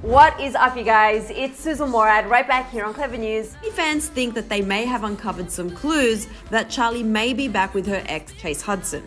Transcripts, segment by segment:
What is up, you guys? It's Susan Morad right back here on Clevver News. Fans think that they may have uncovered some clues that Charli may be back with her ex, Chase Hudson.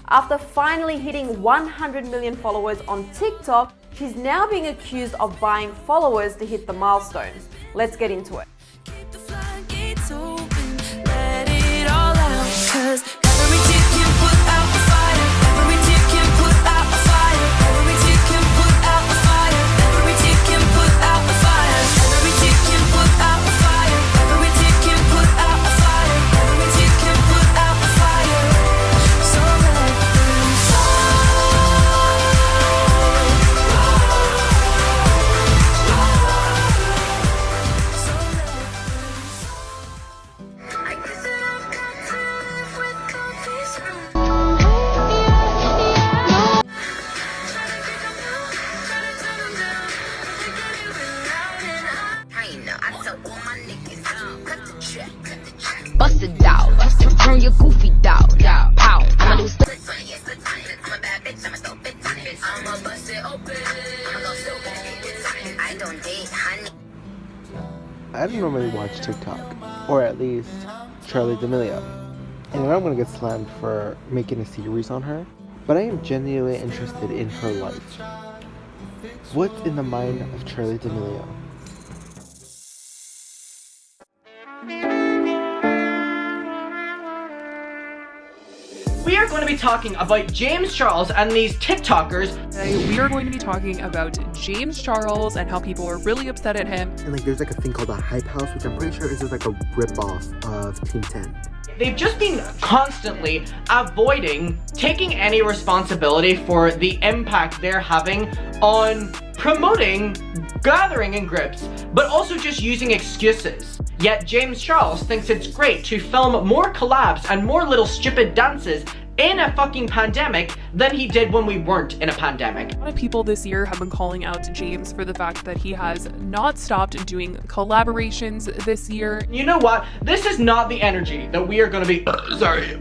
After finally hitting 100 million followers on TikTok, she's now being accused of buying followers to hit the milestones. Let's get into it. Keep the floodgates open, let it all out, 'cause every tear can put out the fire, every tear can put out the fire, every tear can put out the fire, every tear can put out the fire, every tear can put out the fire, every tear can put out the fire, every tear can put out the fire, so let them Bust it out, turn your goofy dog, pow. I'ma do stuff. I'm a bad bitch, I'm a stupid bitch. I'ma bust it open. I'ma go stupid. I don't date honey. I don't normally watch TikTok, or at least Charli D'amelio. And I know I'm gonna get slammed for making a series on her, but I am genuinely interested in her life. What's in the mind of Charli D'amelio? We are going to be talking about James Charles and these TikTokers. Today, we are going to be talking about James Charles and how people are really upset at him. And like there's like a thing called the Hype House, which I'm pretty sure is just like a rip-off of Team 10. They've just been constantly avoiding taking any responsibility for the impact they're having on promoting gathering in groups, but also just using excuses. Yet James Charles thinks it's great to film more collabs and more little stupid dances in a fucking pandemic than he did when we weren't in a pandemic. A lot of people this year have been calling out to James for the fact that he has not stopped doing collaborations this year. You know what? This is not the energy that we are gonna be, sorry.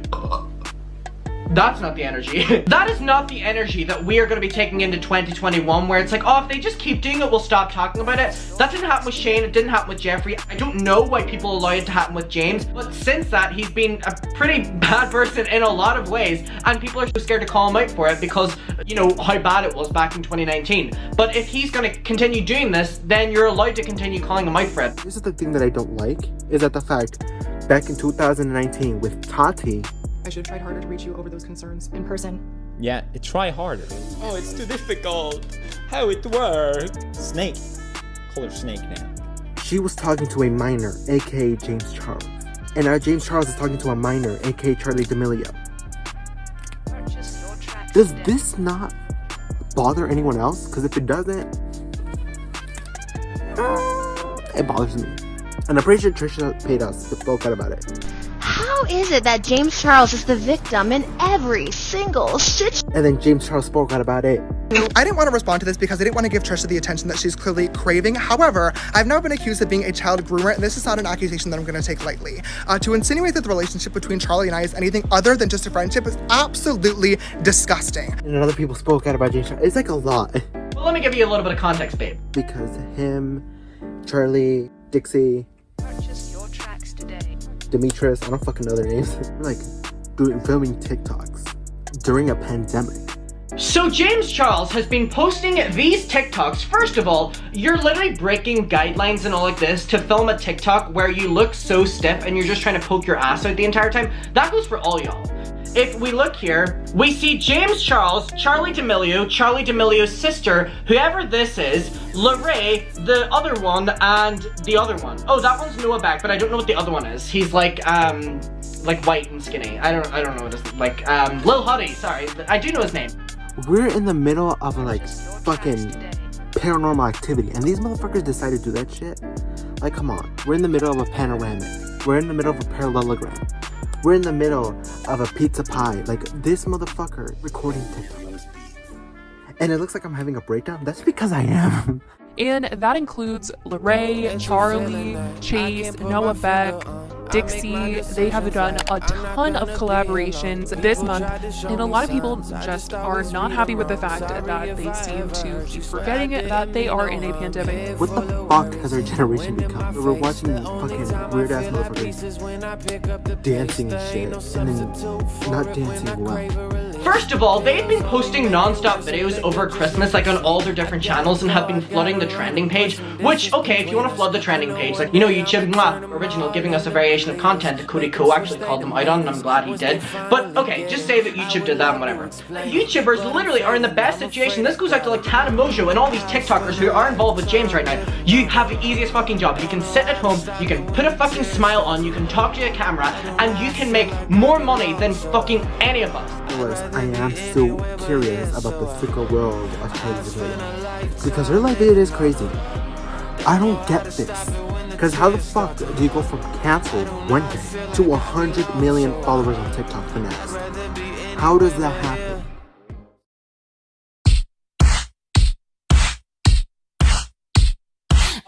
That's not the energy. That is not the energy that we are going to be taking into 2021, where it's like, oh, if they just keep doing it, we'll stop talking about it. That didn't happen with Shane, it didn't happen with Jeffrey. I don't know why people allow it to happen with James, but since that, he's been a pretty bad person in a lot of ways, and people are so scared to call him out for it because, you know, how bad it was back in 2019. But if he's going to continue doing this, then you're allowed to continue calling him out for it. This is the thing that I don't like, is that the fact, back in 2019 with Tati, I should have tried harder to reach you over those concerns in person. Yeah, try harder. Oh, it's too difficult. How it works? Snake. Call her Snake now. she was talking to a minor, aka James Charles. And now James Charles is talking to a minor, aka Charli D'amelio. Does this not bother anyone else? Because if it doesn't, it bothers me. And I'm pretty sure Trisha Paytas spoke out about it. How is it that James Charles is the victim in every single situation? And then James Charles spoke out about it. I didn't want to respond to this because I didn't want to give Trisha the attention that she's clearly craving. However, I've now been accused of being a child groomer, and this is not an accusation that I'm going to take lightly. To insinuate that the relationship between Charli and I is anything other than just a friendship is absolutely disgusting. And then other people spoke out about James Charles. It's like a lot. Well, let me give you a little bit of context, babe. Because him, Charli, Dixie, Demetrius, I don't fucking know their names. They're like filming TikToks during a pandemic. So James Charles has been posting these TikToks. First of all, you're literally breaking guidelines and all like this to film a TikTok where you look so stiff and you're just trying to poke your ass out the entire time. That goes for all y'all. If we look here, we see James Charles, Charli D'amelio's sister, whoever this is, Larray, the other one, and the other one. Oh, that one's Noah Beck, but I don't know what the other one is. He's like white and skinny. I don't know what it's like. Lil Huddy, sorry. I do know his name. We're in the middle of like fucking paranormal activity, and these motherfuckers decide to do that shit. Like, come on. We're in the middle of a panoramic. We're in the middle of a parallelogram. We're in the middle of a pizza pie. Like, this motherfucker recording TikTok. And it looks like I'm having a breakdown. That's because I am. And that includes Larray, Charli, Chase, Noah Beck, Dixie. They have done a ton of collaborations this month, and a lot of people just are not happy with the fact that they seem to keep forgetting that they are in a pandemic. What the fuck has our generation become? We're watching fucking weird ass motherfuckers dancing and shit, and then not dancing well. First of all, they've been posting non-stop videos over Christmas, like on all their different channels, and have been flooding the trending page, which, okay, if you want to flood the trending page, like, you know, YouTube original giving us a variation of content, Cody Co actually called them out on, and I'm glad he did, but okay, just say that YouTube did that and whatever. YouTubers literally are in the best situation. This goes out to like Tana Mongeau and all these TikTokers who are involved with James right now. You have the easiest fucking job. You can sit at home, you can put a fucking smile on, you can talk to a camera, and you can make more money than fucking any of us. I am so curious about the fickle world of Charli D'amelio, because her life it is crazy. I don't get this. Because how the fuck do you go from canceled one day to 100 million followers on TikTok the next? How does that happen?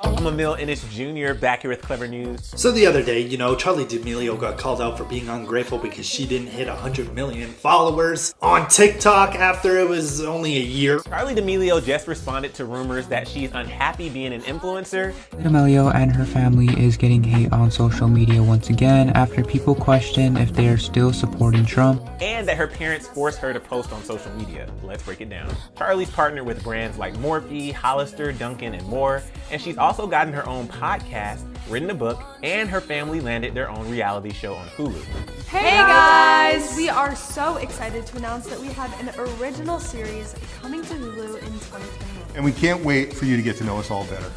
I'm Emil Ennis Jr. back here with Clevver News. So the other day, you know, Charli D'amelio got called out for being ungrateful because she didn't hit 100 million followers on TikTok after it was only a year. Charli D'amelio just responded to rumors that she's unhappy being an influencer. D'amelio and her family is getting hate on social media once again after people question if they are still supporting Trump. And that her parents forced her to post on social media. Let's break it down. Charli's partnered with brands like Morphe, Hollister, Dunkin', and more. And she's also gotten her own podcast, written a book, and her family landed their own reality show on Hulu. Hey guys! We are so excited to announce that we have an original series coming to Hulu in 2021. And we can't wait for you to get to know us all better.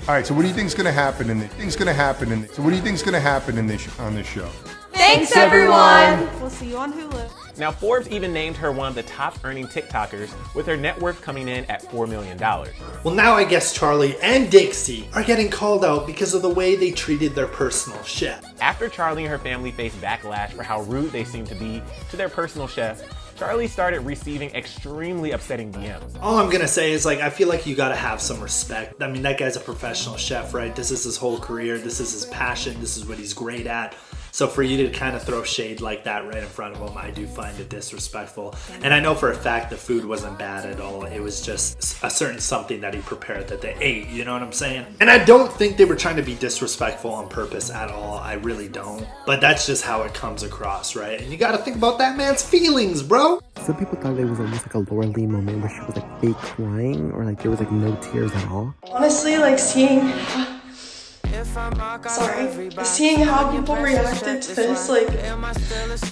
All right, so what do you think is going to happen on this show? Thanks everyone! We'll see you on Hulu. Now, Forbes even named her one of the top earning TikTokers, with her net worth coming in at $4 million. Well, now I guess Charli and Dixie are getting called out because of the way they treated their personal chef. After Charli and her family faced backlash for how rude they seemed to be to their personal chef, Charli started receiving extremely upsetting DMs. All I'm gonna say is, like, I feel like you gotta have some respect. I mean, that guy's a professional chef, right? This is his whole career. This is his passion. This is what he's great at. So for you to kind of throw shade like that right in front of him, I do find it disrespectful. And I know for a fact the food wasn't bad at all. It was just a certain something that he prepared that they ate, you know what I'm saying? And I don't think they were trying to be disrespectful on purpose at all. I really don't. But that's just how it comes across, right? And you gotta think about that man's feelings, bro. Some people thought it was almost like a Laura Lee moment where she was like fake crying, or like there was like no tears at all. Honestly, like seeing how people reacted to this, like,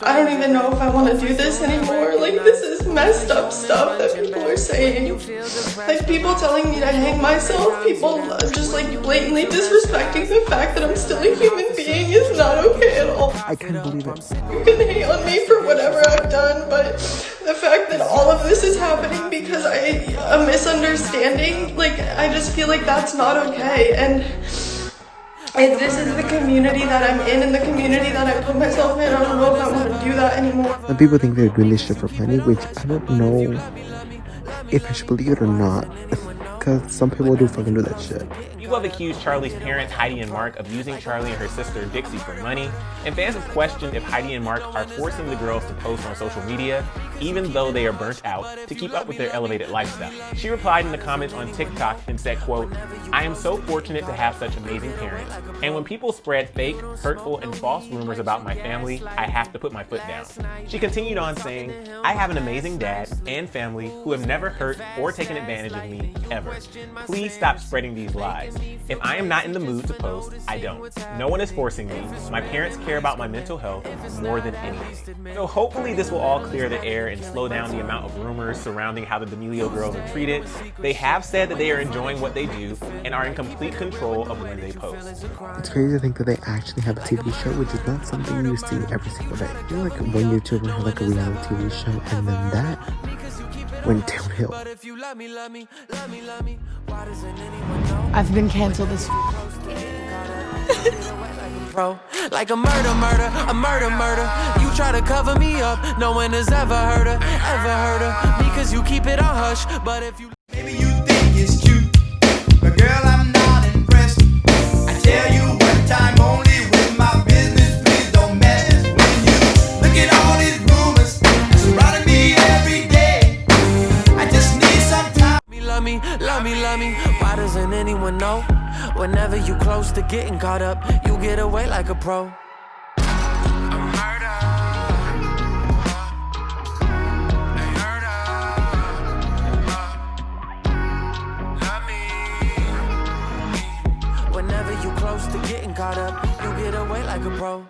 I don't even know if I want to do this anymore. Like, this is messed up stuff that people are saying. Like, people telling me to hang myself, people just like blatantly disrespecting the fact that I'm still a human being is not okay at all. I can't believe it. You can hate on me for whatever I've done, but the fact that all of this is happening because a misunderstanding, like, I just feel like that's not okay. And this is the community that I'm in and the community that I put myself in. I don't know if I want to do that anymore. Some people think they're doing this shit for money, which I don't know if I should believe it or not. Because some people do fucking do that shit. People have accused Charli's parents, Heidi and Marc, of using Charli and her sister Dixie for money, and fans have questioned if Heidi and Marc are forcing the girls to post on social media, even though they are burnt out, to keep up with their elevated lifestyle. She replied in the comments on TikTok and said, quote, "I am so fortunate to have such amazing parents, and when people spread fake, hurtful, and false rumors about my family, I have to put my foot down." She continued on saying, "I have an amazing dad and family who have never hurt or taken advantage of me, ever. Please stop spreading these lies. If I am not in the mood to post, I don't. No one is forcing me. My parents care about my mental health more than anything." So hopefully this will all clear the air and slow down the amount of rumors surrounding how the D'amelio girls are treated. They have said that they are enjoying what they do and are in complete control of when they post. It's crazy to think that they actually have a TV show, which is not something you see every single day. You know, like one YouTuber had like a reality TV show, and then that went downhill. I've been canceled this like a murder. You try to cover me up, no one has ever heard her, because you keep it on hush. But if you maybe you think it's cute, but girl, I'm not impressed. I tell you one time only with my business. anyone know? Whenever you close to getting caught up, you get away like a pro. Whenever you close to getting caught up, you get away like a pro.